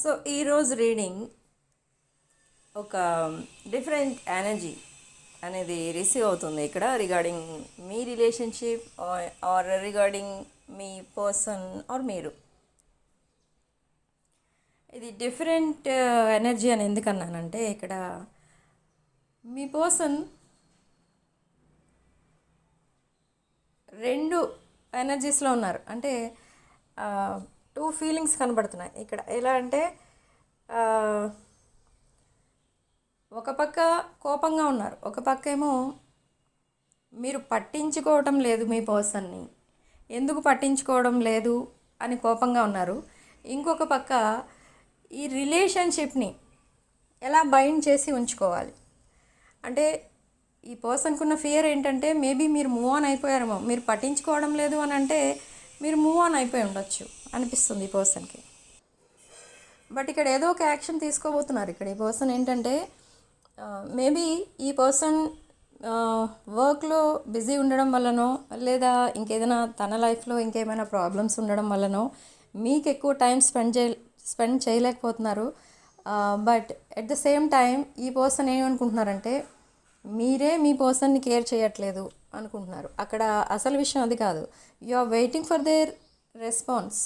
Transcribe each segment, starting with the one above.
So ఈరోజు reading ఒక different energy అనేది రిసీవ్ అవుతుంది ఇక్కడ రిగార్డింగ్ మీ రిలేషన్షిప్ ఆర్ రిగార్డింగ్ మీ పర్సన్ ఆర్ మీరు. ఇది డిఫరెంట్ ఎనర్జీ అని ఎందుకన్నానంటే ఇక్కడ మీ పర్సన్ రెండు ఎనర్జీస్లో ఉన్నారు. అంటే టూ ఫీలింగ్స్ కనబడుతున్నాయి ఇక్కడ. ఎలా అంటే ఒక పక్క కోపంగా ఉన్నారు, ఒక పక్క ఏమో మీరు పట్టించుకోవటం లేదు మీ పర్సన్ని, ఎందుకు పట్టించుకోవడం లేదు అని కోపంగా ఉన్నారు. ఇంకొక పక్క ఈ రిలేషన్షిప్ని ఎలా బైండ్ చేసి ఉంచుకోవాలి అంటే ఈ పర్సన్కి ఉన్న ఫియర్ ఏంటంటే మేబీ మీరు మూవ్ ఆన్ అయిపోయారేమో, మీరు పట్టించుకోవడం లేదు అని అంటే మీరు మూవ్ ఆన్ అయిపోయి ఉండొచ్చు అనిపిస్తుంది ఈ పర్సన్కి. బట్ ఇక్కడ ఏదో ఒక యాక్షన్ తీసుకోబోతున్నారు. ఇక్కడ ఈ పర్సన్ ఏంటంటే మేబీ ఈ పర్సన్ వర్క్లో బిజీ ఉండడం వల్లనో లేదా ఇంకేదైనా తన లైఫ్లో ఇంకేమైనా ప్రాబ్లమ్స్ ఉండడం వల్లనో మీకు ఎక్కువ టైం స్పెండ్ చేయలేకపోతున్నారు. But at the same time ఈ పర్సన్ ఏమనుకుంటున్నారంటే మీరే మీ పర్సన్ని కేర్ చేయట్లేదు అనుకుంటున్నారు. అక్కడ అసలు విషయం అది కాదు. You are waiting for their response.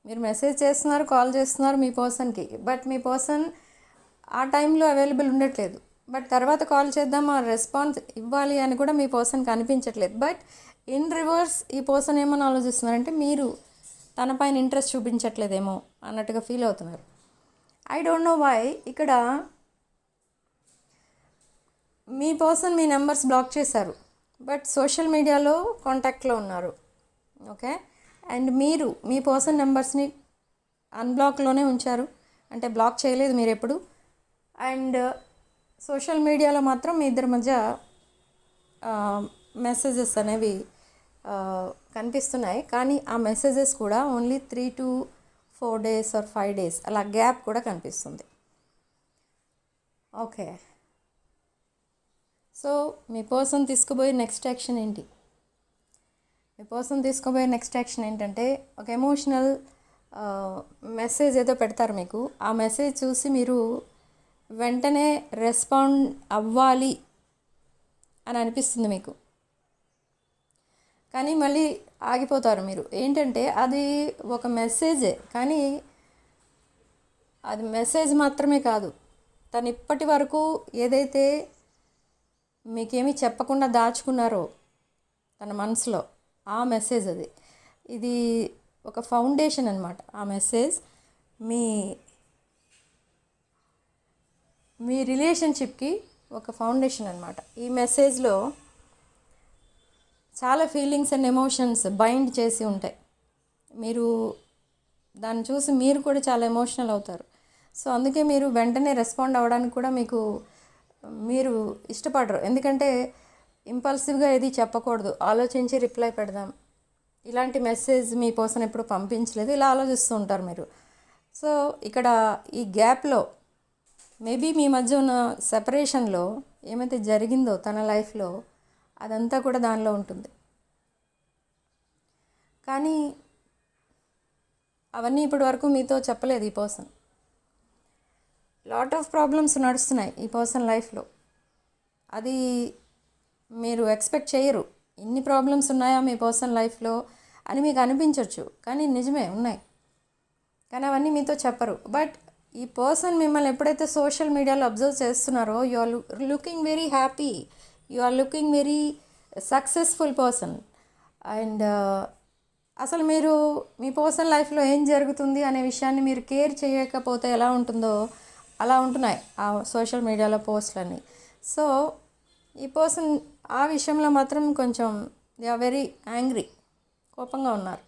మీరు మెసేజ్ చేస్తున్నారు, కాల్ చేస్తున్నారు మీ పర్సన్కి, బట్ మీ పర్సన్ ఆ టైంలో అవైలబుల్ ఉండట్లేదు. బట్ తర్వాత కాల్ చేద్దాం, ఆ రెస్పాన్స్ ఇవ్వాలి అని కూడా మీ పర్సన్కి అనిపించట్లేదు. బట్ ఇన్ రివర్స్ ఈ పర్సన్ ఏమని ఆలోచిస్తున్నారంటే మీరు తన పైన ఇంట్రెస్ట్ చూపించట్లేదేమో అన్నట్టుగా ఫీల్ అవుతున్నారు. I don't know why. ఇక్కడ మీ పర్సన్ మీ నెంబర్స్ బ్లాక్ చేశారు, బట్ సోషల్ మీడియాలో కాంటాక్ట్లో ఉన్నారు. ఓకే, అండ్ మీరు మీ పర్సన్ నెంబర్స్ని అన్బ్లాక్లోనే ఉంచారు, అంటే బ్లాక్ చేయలేదు మీరు ఎప్పుడు. అండ్ సోషల్ మీడియాలో మాత్రం మీ ఇద్దరి మధ్య మెసేజెస్ అనేవి కనిపిస్తున్నాయి. కానీ ఆ మెసేజెస్ కూడా only 3 to 4 days or 5 days అలా గ్యాప్ కూడా కనిపిస్తుంది. ఓకే, సో మీ పర్సన్ తీసుకుపోయే నెక్స్ట్ యాక్షన్ ఏంటి? మీ పర్సన్ తీసుకోబోయే నెక్స్ట్ యాక్షన్ ఏంటంటే ఒక ఎమోషనల్ మెసేజ్ ఏదో పెడతారు మీకు. ఆ మెసేజ్ చూసి మీరు వెంటనే రెస్పాండ్ అవ్వాలి అని అనిపిస్తుంది మీకు, కానీ మళ్ళీ ఆగిపోతారు మీరు. ఏంటంటే అది ఒక మెసేజే, కానీ అది మెసేజ్ మాత్రమే కాదు. తను ఇప్పటి వరకు ఏదైతే మీకేమీ చెప్పకుండా దాచుకున్నారో తన మనసులో, ఆ మెసేజ్ అది. ఇది ఒక ఫౌండేషన్ అన్నమాట. ఆ మెసేజ్ మీ రిలేషన్షిప్కి ఒక ఫౌండేషన్ అన్నమాట. ఈ మెసేజ్లో చాలా ఫీలింగ్స్ అండ్ ఎమోషన్స్ బైండ్ చేసి ఉంటాయి. మీరు దాన్ని చూసి మీరు కూడా చాలా ఎమోషనల్ అవుతారు. సో అందుకే మీరు వెంటనే రెస్పాండ్ అవ్వడానికి కూడా మీరు ఇష్టపడరు. ఎందుకంటే ఇంపల్సివ్గా ఏది చెప్పకూడదు, ఆలోచించి రిప్లై పెడదాం, ఇలాంటి మెసేజ్ మీ పర్సన్ ఎప్పుడు పంపించలేదు, ఇలా ఆలోచిస్తూ ఉంటారు మీరు. సో ఇక్కడ ఈ గ్యాప్లో మేబీ మీ మధ్య ఉన్న సెపరేషన్లో ఏమైతే జరిగిందో తన లైఫ్లో అదంతా కూడా దానిలో ఉంటుంది. కానీ అవన్నీ ఇప్పటి వరకు మీతో చెప్పలేదు ఈ పర్సన్. లాట్ ఆఫ్ ప్రాబ్లమ్స్ నడుస్తున్నాయి ఈ పర్సన్ లైఫ్లో. అది మీరు ఎక్స్పెక్ట్ చేయరు. ఇన్ని ప్రాబ్లమ్స్ ఉన్నాయా మీ పర్సన్ లైఫ్లో అని మీకు అనిపించవచ్చు, కానీ నిజమే ఉన్నాయి. కానీ అవన్నీ మీతో చెప్పరు. బట్ ఈ పర్సన్ మిమ్మల్ని ఎప్పుడైతే సోషల్ మీడియాలో అబ్జర్వ్ చేస్తున్నారో you are looking very happy, you are looking very successful person. And అసలు మీరు మీ పర్సన్ లైఫ్లో ఏం జరుగుతుంది అనే విషయాన్ని మీరు కేర్ చేయకపోతే ఎలా ఉంటుందో అలా ఉంటున్నాయి ఆ సోషల్ మీడియాలో పోస్టులన్నీ. సో ఈ పర్సన్ ఆ విషయంలో మాత్రం కొంచెం దే ఆర్ వెరీ యాంగ్రీ, కోపంగా ఉన్నారు.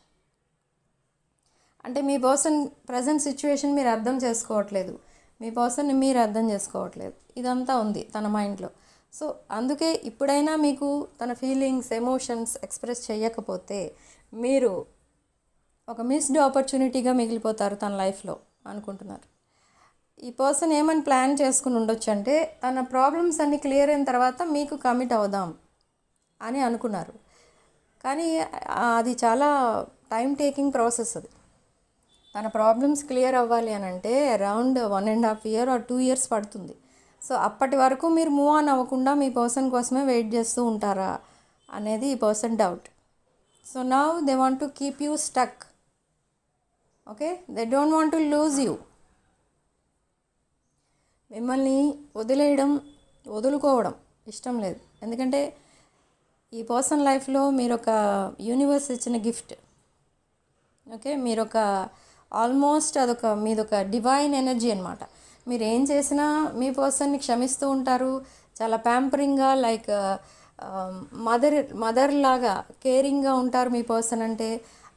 అంటే మీ పర్సన్ ప్రజెంట్ సిచ్యువేషన్ మీరు అర్థం చేసుకోవట్లేదు, మీ పర్సన్ని మీరు అర్థం చేసుకోవట్లేదు, ఇదంతా ఉంది తన మైండ్లో. సో అందుకే ఇప్పుడైనా మీకు తన ఫీలింగ్స్ ఎమోషన్స్ ఎక్స్ప్రెస్ చేయకపోతే మీరు ఒక మిస్డ్ ఆపర్చునిటీగా మిగిలిపోతారు తన లైఫ్లో అనుకుంటున్నారు. ఈ పర్సన్ ఏమని ప్లాన్ చేసుకుని ఉండొచ్చు అంటే తన ప్రాబ్లమ్స్ అన్నీ క్లియర్ అయిన తర్వాత మీకు కమిట్ అవుదాం అని అనుకున్నారు. కానీ అది చాలా టైం టేకింగ్ ప్రాసెస్. అది తన ప్రాబ్లమ్స్ క్లియర్ అవ్వాలి అని అంటే అరౌండ్ 1.5 year ఆర్ 2 years పడుతుంది. సో అప్పటి వరకు మీరు మూవ్ ఆన్ అవ్వకుండా మీ పర్సన్ కోసమే వెయిట్ చేస్తూ ఉంటారా అనేది ఈ person doubt. So now they want to keep you stuck. Okay, they don't want to lose you. మిమ్మల్ని వదులుకోవడం ఇష్టం లేదు. ఎందుకంటే ఈ పర్సన్ లైఫ్లో మీరు ఒక యూనివర్స్ ఇచ్చిన గిఫ్ట్. ఓకే, మీరు ఒక ఆల్మోస్ట్ మీదొక డివైన్ ఎనర్జీ అనమాట. మీరు ఏం చేసినా మీ పర్సన్ని క్షమిస్తూ ఉంటారు. చాలా ప్యాంపరింగ్గా, లైక్ మదర్ లాగా కేరింగ్గా ఉంటారు మీ పర్సన్ అంటే.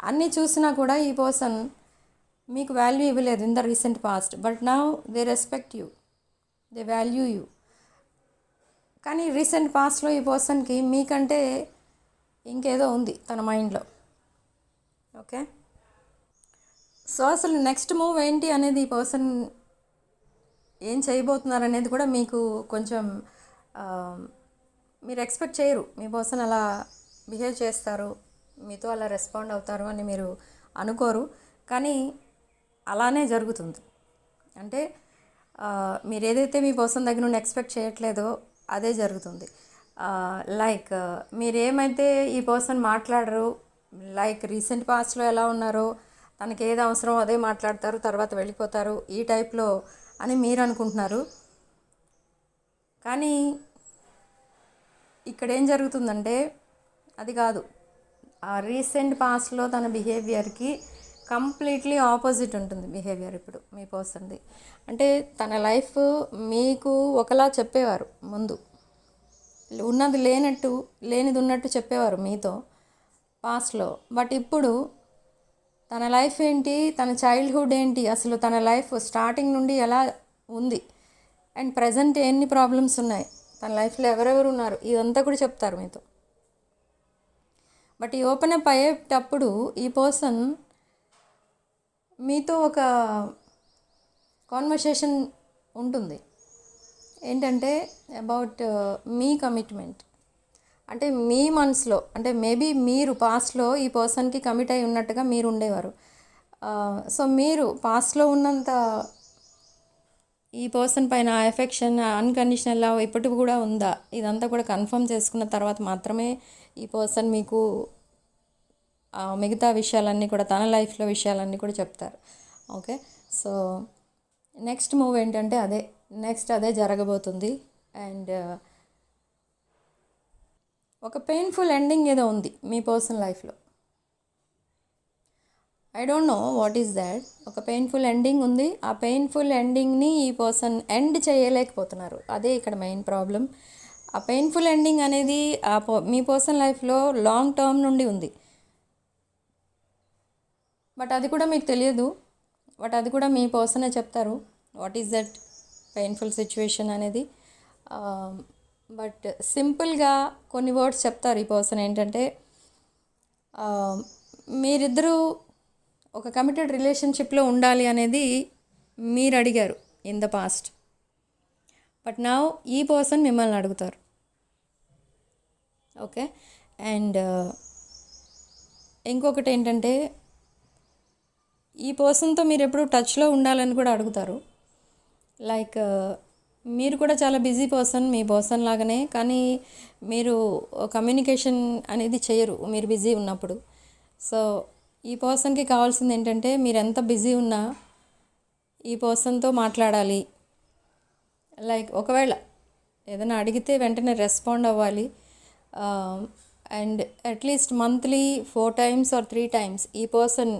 అన్నీ చూసినా కూడా ఈ పర్సన్ మీకు వాల్యూ ఇవ్వలేదు in the recent past. But now they respect you, they value you. కానీ రీసెంట్ పాస్ట్లో ఈ పర్సన్కి మీకంటే ఇంకేదో ఉంది తన మైండ్లో. ఓకే, సో అసలు నెక్స్ట్ మూవ్ ఏంటి అనేది, ఈ పర్సన్ ఏం చేయబోతున్నారు అనేది కూడా మీకు కొంచెం మీరు ఎక్స్పెక్ట్ చేయరు. మీ పర్సన్ అలా బిహేవ్ చేస్తారు, మీతో అలా రెస్పాండ్ అవుతారు అని మీరు అనుకోరు. కానీ అలానే జరుగుతుంది. అంటే మీరు ఏదైతే మీ పర్సన్ దగ్గర నుండి ఎక్స్పెక్ట్ చేయట్లేదో అదే జరుగుతుంది. లైక్ మీరేమైతే ఈ పర్సన్ మాట్లాడరు, లైక్ రీసెంట్ పాస్ట్లో ఎలా ఉన్నారో, తనకి ఏది అవసరమో అదే మాట్లాడతారు, తర్వాత వెళ్ళిపోతారు, ఈ టైప్లో అని మీరు అనుకుంటున్నారు. కానీ ఇక్కడ ఏం జరుగుతుందంటే అది కాదు. ఆ రీసెంట్ పాస్ట్లో తన బిహేవియర్కి కంప్లీట్లీ ఆపోజిట్ ఉంటుంది బిహేవియర్ ఇప్పుడు మీ పర్సన్ది. అంటే తన లైఫ్ మీకు ఒకలా చెప్పేవారు ముందు, ఉన్నది లేనట్టు లేనిది ఉన్నట్టు చెప్పేవారు మీతో పాస్ట్లో. బట్ ఇప్పుడు తన లైఫ్ ఏంటి, తన చైల్డ్హుడ్ ఏంటి, అసలు తన లైఫ్ స్టార్టింగ్ నుండి ఎలా ఉంది అండ్ ప్రజెంట్ ఎన్ని ప్రాబ్లమ్స్ ఉన్నాయి, తన లైఫ్లో ఎవరెవరు ఉన్నారు, ఇదంతా కూడా చెప్తారు మీతో. బట్ ఈ ఓపెన్ అప్ అయ్యేటప్పుడు ఈ పర్సన్ మీతో ఒక కాన్వర్సేషన్ ఉంటుంది. ఏంటంటే అబౌట్ మీ కమిట్మెంట్. అంటే మీ మనసులో, అంటే మేబీ మీరు పాస్ట్లో ఈ పర్సన్కి కమిట్ అయి ఉన్నట్టుగా మీరు ఉండేవారు. సో మీరు పాస్ట్లో ఉన్నంత ఈ పర్సన్ పైన ఎఫెక్షన్, అన్కండిషనల్ లవ్ ఇప్పటికి కూడా ఉందా, ఇదంతా కూడా కన్ఫర్మ్ చేసుకున్న తర్వాత మాత్రమే ఈ పర్సన్ మీకు మిగతా విషయాలన్నీ కూడా, తన లైఫ్లో విషయాలన్నీ కూడా చెప్తారు. ఓకే, సో నెక్స్ట్ మూవ్ ఏంటంటే అదే జరగబోతుంది. అండ్ ఒక పెయిన్ఫుల్ ఎండింగ్ ఏదో ఉంది మీ పర్సన్ లైఫ్లో. I don't know what is that. ఒక పెయిన్ఫుల్ ఎండింగ్ ఉంది. ఆ పెయిన్ఫుల్ ఎండింగ్ని ఈ పర్సన్ ఎండ్ చేయలేకపోతున్నారు. అదే ఇక్కడ మెయిన్ ప్రాబ్లం. ఆ పెయిన్ఫుల్ ఎండింగ్ అనేది మీ పర్సన్ లైఫ్లో లాంగ్ టర్మ్ నుండి ఉంది. బట్ అది కూడా మీకు తెలియదు. బట్ అది కూడా మీ పర్సనే చెప్తారు what is that painful situation అనేది. బట్ సింపుల్గా కొన్ని వర్డ్స్ చెప్తారు ఈ పర్సన్. ఏంటంటే మీరిద్దరూ ఒక కమిటెడ్ రిలేషన్షిప్లో ఉండాలి అనేది మీరు అడిగారు in the past. But now ఈ పర్సన్ మిమ్మల్ని అడుగుతారు. ఓకే, అండ్ ఇంకొకటి ఏంటంటే ఈ పర్సన్తో మీరు ఎప్పుడు టచ్లో ఉండాలని కూడా అడుగుతారు. లైక్ మీరు కూడా చాలా బిజీ పర్సన్ మీ పర్సన్ లాగానే, కానీ మీరు కమ్యూనికేషన్ అనేది చేయరు మీరు బిజీ ఉన్నప్పుడు. సో ఈ పర్సన్కి కావాల్సింది ఏంటంటే మీరు ఎంత బిజీ ఉన్నా ఈ పర్సన్తో మాట్లాడాలి. లైక్ ఒకవేళ ఏదైనా అడిగితే వెంటనే రెస్పాండ్ అవ్వాలి. And at least monthly 4 times or 3 times ఈ పర్సన్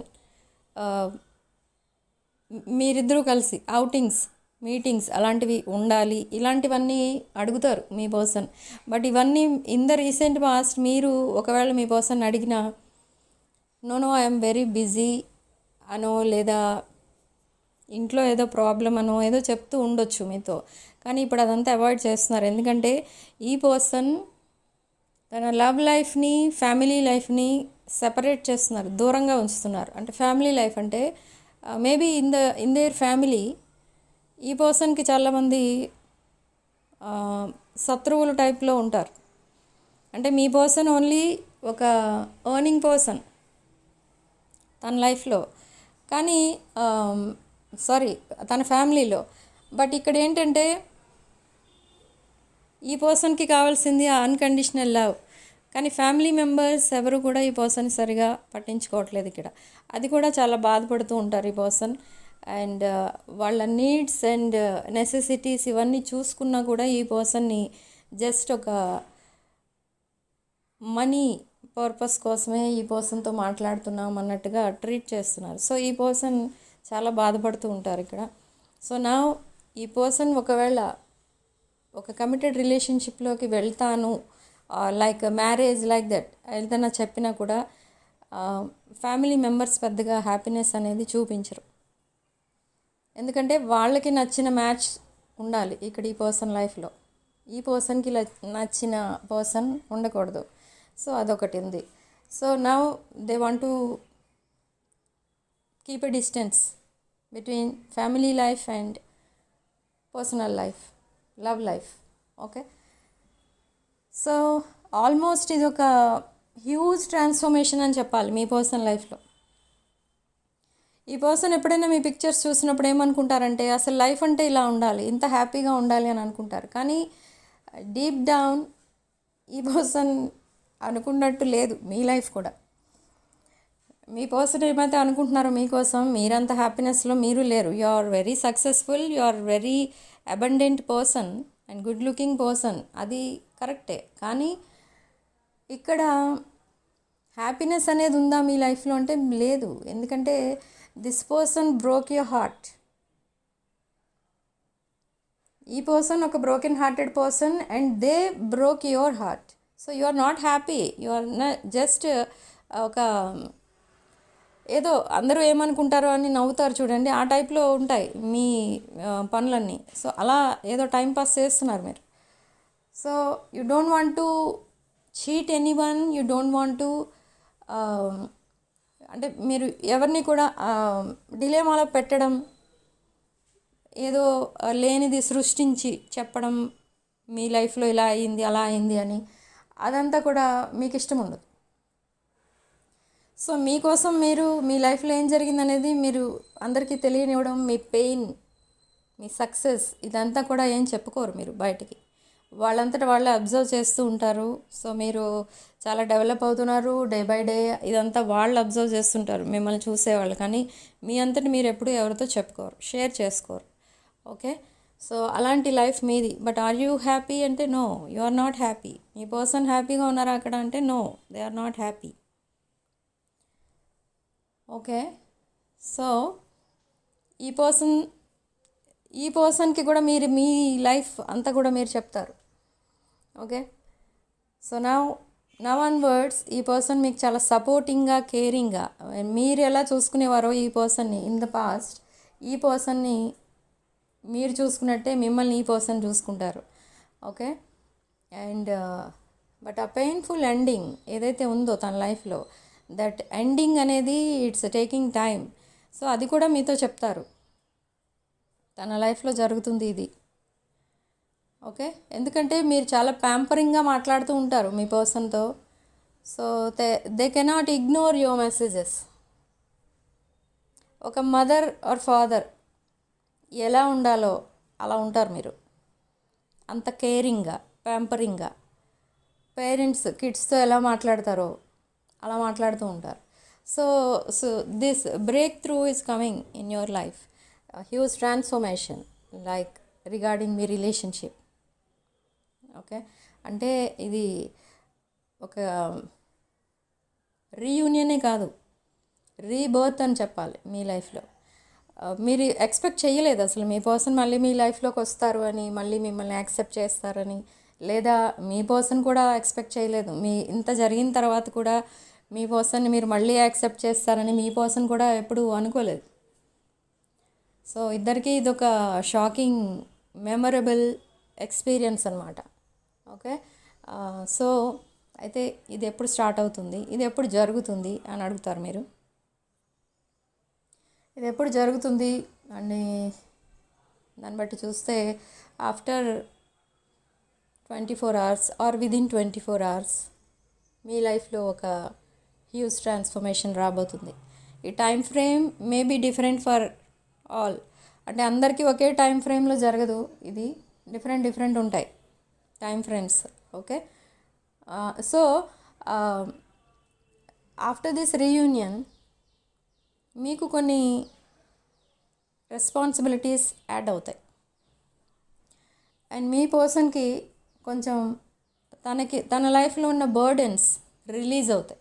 మీరిద్దరూ కలిసి అవుటింగ్స్, మీటింగ్స్ అలాంటివి ఉండాలి. ఇలాంటివన్నీ అడుగుతారు మీ పర్సన్. బట్ ఇవన్నీ ఇన్ ద రీసెంట్ పాస్ట్ మీరు ఒకవేళ మీ పర్సన్ అడిగినా నో ఐఎమ్ వెరీ బిజీ అనో, లేదా ఇంట్లో ఏదో ప్రాబ్లం అనో ఏదో చెప్తూ ఉండొచ్చు మీతో. కానీ ఇప్పుడు అదంతా అవాయిడ్ చేస్తున్నారు. ఎందుకంటే ఈ పర్సన్ తన లవ్ లైఫ్ని, ఫ్యామిలీ లైఫ్ని సెపరేట్ చేస్తున్నారు, దూరంగా ఉంచుతున్నారు. అంటే ఫ్యామిలీ లైఫ్ అంటే మేబీ ఇన్ దేర్ ఫ్యామిలీ ఈ పర్సన్కి చాలామంది శత్రువులు టైప్లో ఉంటారు. అంటే మీ పర్సన్ ఓన్లీ ఒక ఎర్నింగ్ పర్సన్ తన లైఫ్లో, కానీ సారీ తన ఫ్యామిలీలో. బట్ ఇక్కడ ఏంటంటే ఈ పర్సన్కి కావాల్సింది అన్కండిషనల్ లవ్, కానీ ఫ్యామిలీ మెంబర్స్ ఎవరు కూడా ఈ పర్సన్ సరిగా పట్టించుకోవట్లేదు ఇక్కడ. అది కూడా చాలా బాధపడుతూ ఉంటారు ఈ పర్సన్. అండ్ వాళ్ళ నీడ్స్ అండ్ నెసెసిటీస్ ఇవన్నీ చూసుకున్నా కూడా ఈ పర్సన్ని జస్ట్ ఒక మనీ పర్పస్ కోసమే ఈ పర్సన్తో మాట్లాడుతున్నాం అన్నట్టుగా ట్రీట్ చేస్తున్నారు. సో ఈ పర్సన్ చాలా బాధపడుతూ ఉంటారు ఇక్కడ. సో నా ఈ పర్సన్ ఒకవేళ ఒక కమిటెడ్ రిలేషన్షిప్లోకి వెళ్తాను, లైక్ మ్యారేజ్ లైక్ దట్ ఏదైనా చెప్పినా కూడా ఫ్యామిలీ మెంబర్స్ పెద్దగా హ్యాపీనెస్ అనేది చూపించరు. ఎందుకంటే వాళ్ళకి నచ్చిన మ్యాచ్ ఉండాలి ఇక్కడ ఈ పర్సన్ లైఫ్లో. ఈ పర్సన్కి నచ్చిన పర్సన్ ఉండకూడదు. సో అదొకటి ఉంది. So now they want to keep a distance between family life and personal life, love life. Okay, so almost ఇది ఒక హ్యూజ్ ట్రాన్స్ఫర్మేషన్ అని చెప్పాలి మీ పర్సనల్ లైఫ్లో. ఈ పర్సన్ ఎప్పుడైనా మీ పిక్చర్స్ చూసినప్పుడు ఏమనుకుంటారంటే అసలు లైఫ్ అంటే ఇలా ఉండాలి, ఇంత హ్యాపీగా ఉండాలి అని అనుకుంటారు. కానీ డీప్ డౌన్ ఈ పర్సన్ అనుకున్నట్టు లేదు మీ లైఫ్ కూడా. మీ పర్సన్ ఏమైతే అనుకుంటున్నారో మీకోసం, మీరంత హ్యాపీనెస్లో మీరు లేరు. You are very successful, you are very abundant person and good looking person, అది కరెక్టే. కానీ ఇక్కడ హ్యాపీనెస్ అనేది ఉందా మీ లైఫ్లో అంటే లేదు. ఎందుకంటే this person broke your heart. ఈ పర్సన్ ఒక broken hearted person and they broke your heart. So you are not happy, you are just ఒక ఏదో అందరూ ఏమనుకుంటారో అని నవ్వుతారు చూడండి, ఆ టైప్లో ఉంటాయి మీ పనులన్నీ. సో అలా ఏదో టైంపాస్ చేస్తున్నారు మీరు. So you don't want to cheat anyone, you don't want to అంటే మీరు ఎవరిని కూడా డిలేమాలో పెట్టడం, ఏదో లేనిది సృష్టించి చెప్పడం మీ లైఫ్లో ఇలా అయింది అలా అయింది అని, అదంతా కూడా మీకు ఇష్టం ఉండదు. సో మీకోసం మీరు మీ లైఫ్లో ఏం జరిగిందనేది మీరు అందరికీ తెలియనివ్వడం, మీ పెయిన్, మీ సక్సెస్, ఇదంతా కూడా ఏం చెప్పుకోరు మీరు బయటికి. వాళ్ళంతటా వాళ్ళే అబ్జర్వ్ చేస్తూ ఉంటారు. సో మీరు చాలా డెవలప్ అవుతున్నారు డే బై డే, ఇదంతా వాళ్ళు అబ్జర్వ్ చేస్తుంటారు మిమ్మల్ని చూసేవాళ్ళు. కానీ మీ అంతటి మీరు ఎప్పుడు ఎవరితో చెప్పుకోరు, షేర్ చేసుకోరు. ఓకే, సో అలాంటి లైఫ్ మీది. బట్ ఆర్ యూ హ్యాపీ అంటే no, you are not happy. మీ పర్సన్ హ్యాపీగా ఉన్నారా అక్కడ అంటే no, they are not happy. Okay, so ఈ పర్సన్కి కూడా మీరు మీ లైఫ్ అంతా కూడా మీరు చెప్తారు. Okay, so now on words ఈ పర్సన్ మీకు చాలా సపోర్టింగ్గా, కేరింగ్గా, మీరు ఎలా చూసుకునేవారో ఈ పర్సన్ని ఇన్ ద పాస్ట్, ఈ పర్సన్ని మీరు చూసుకున్నట్టే మిమ్మల్ని ఈ పర్సన్ చూసుకుంటారు. ఓకే, అండ్ బట్ ఆ పెయిన్ఫుల్ ఎండింగ్ ఏదైతే ఉందో తన లైఫ్లో, దట్ ఎండింగ్ అనేది ఇట్స్ టేకింగ్ టైం. సో అది కూడా మీతో చెప్తారు, తన లైఫ్లో జరుగుతుంది ఇది. ఓకే, ఎందుకంటే మీరు చాలా ప్యాంపరింగ్గా మాట్లాడుతూ ఉంటారు మీ పర్సన్తో. So they cannot ignore your messages. ఒక మదర్ ఆర్ ఫాదర్ ఎలా ఉండాలో అలా ఉంటారు మీరు, అంత కేరింగ్గా, ప్యాంపరింగ్గా. పేరెంట్స్ కిడ్స్తో ఎలా మాట్లాడతారో అలా మాట్లాడుతూ ఉంటారు. So this break through is coming in your life, huge transformation like regarding మీ రిలేషన్షిప్. ఓకే, అంటే ఇది ఒక రీయూనియనే కాదు, రీబర్త్ అని చెప్పాలి మీ లైఫ్లో. మీరు ఎక్స్పెక్ట్ చేయలేదు అసలు మీ పర్సన్ మళ్ళీ మీ లైఫ్లోకి వస్తారు అని, మళ్ళీ మిమ్మల్ని యాక్సెప్ట్ చేస్తారని, లేదా మీ పర్సన్ కూడా ఎక్స్పెక్ట్ చేయలేదు. మీ ఇంత జరిగిన తర్వాత కూడా మీ పర్సన్ని మీరు మళ్ళీ యాక్సెప్ట్ చేస్తారని మీ పర్సన్ కూడా ఎప్పుడూ అనుకోలేదు. సో ఇద్దరికీ ఇదొక షాకింగ్, మెమరబుల్ ఎక్స్పీరియన్స్ అనమాట. ఓకే, సో అయితే ఇది ఎప్పుడు స్టార్ట్ అవుతుంది, ఇది ఎప్పుడు జరుగుతుంది అని అడుగుతారు మీరు. ఇది ఎప్పుడు జరుగుతుంది అని దాన్ని బట్టి చూస్తే after 24 hours or within 24 hours మీ లైఫ్లో ఒక హ్యూజ్ ట్రాన్స్ఫర్మేషన్ రాబోతుంది. ఈ time frame may be different for all, అంటే అందరికీ ఒకే టైం ఫ్రేమ్లో జరగదు, ఇది డిఫరెంట్ ఉంటాయి time frames. Okay, so after this reunion మీకు కొన్ని రెస్పాన్సిబిలిటీస్ యాడ్ అవుతాయి అండ్ మీ పర్సన్కి కొంచెం తన లైఫ్లో ఉన్న బర్డెన్స్ రిలీజ్ అవుతాయి.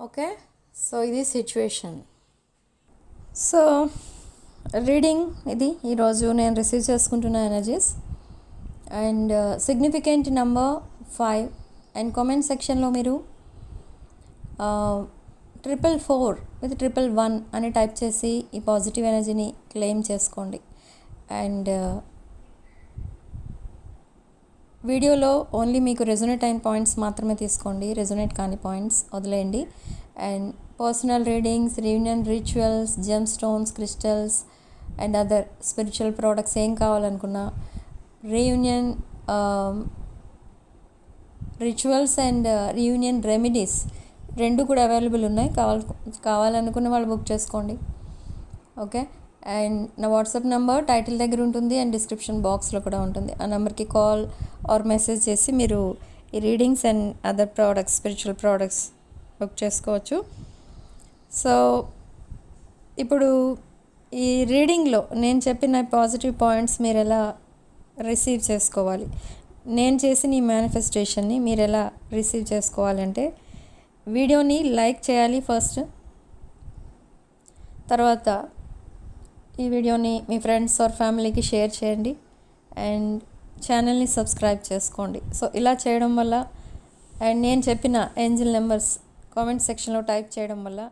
ఓకే, సో ఇది సిచ్యువేషన్. సో రీడింగ్ ఇది ఈరోజు నేను రిసీవ్ చేసుకుంటున్న energies and significant number 5 and comment సెక్షన్లో మీరు 444 విత్ 111 అని టైప్ చేసి ఈ పాజిటివ్ ఎనర్జీని క్లెయిమ్ చేసుకోండి. అండ్ వీడియోలో ఓన్లీ మీకు రెజొనేట్ అయిన పాయింట్స్ మాత్రమే తీసుకోండి, రెజొనేట్ కాని పాయింట్స్ వదిలేయండి. And personal readings, reunion rituals, gem stones, crystals and other spiritual products ఏం కావాలనుకున్నా, reunion rituals and reunion remedies రెండు కూడా అవైలబుల్ ఉన్నాయి. కావాలనుకున్న వాళ్ళు బుక్ చేసుకోండి. ఓకే, అండ్ నా వాట్సాప్ నెంబర్ టైటిల్ దగ్గర ఉంటుంది అండ్ డిస్క్రిప్షన్ బాక్స్లో కూడా ఉంటుంది. ఆ నెంబర్కి కాల్ ఆర్ మెసేజ్ చేసి మీరు ఈ readings and other products, spiritual products book చేసుకోవచ్చు. సో ఇప్పుడు ఈ రీడింగ్లో నేను చెప్పిన పాజిటివ్ పాయింట్స్ మీరు ఎలా రిసీవ్ చేసుకోవాలి, నేను చేసిన ఈ మేనిఫెస్టేషన్ని మీరు ఎలా రిసీవ్ చేసుకోవాలంటే వీడియోని లైక్ చేయాలి ఫస్ట్, తర్వాత ఈ వీడియోని మీ ఫ్రెండ్స్ ఆర్ ఫ్యామిలీకి షేర్ చేయండి అండ్ ఛానల్ని సబ్స్క్రైబ్ చేసుకోండి. సో ఇలా చేయడం వల్ల అండ్ నేను చెప్పిన ఏంజెల్ నెంబర్స్ కామెంట్ సెక్షన్లో టైప్ చేయడం వల్ల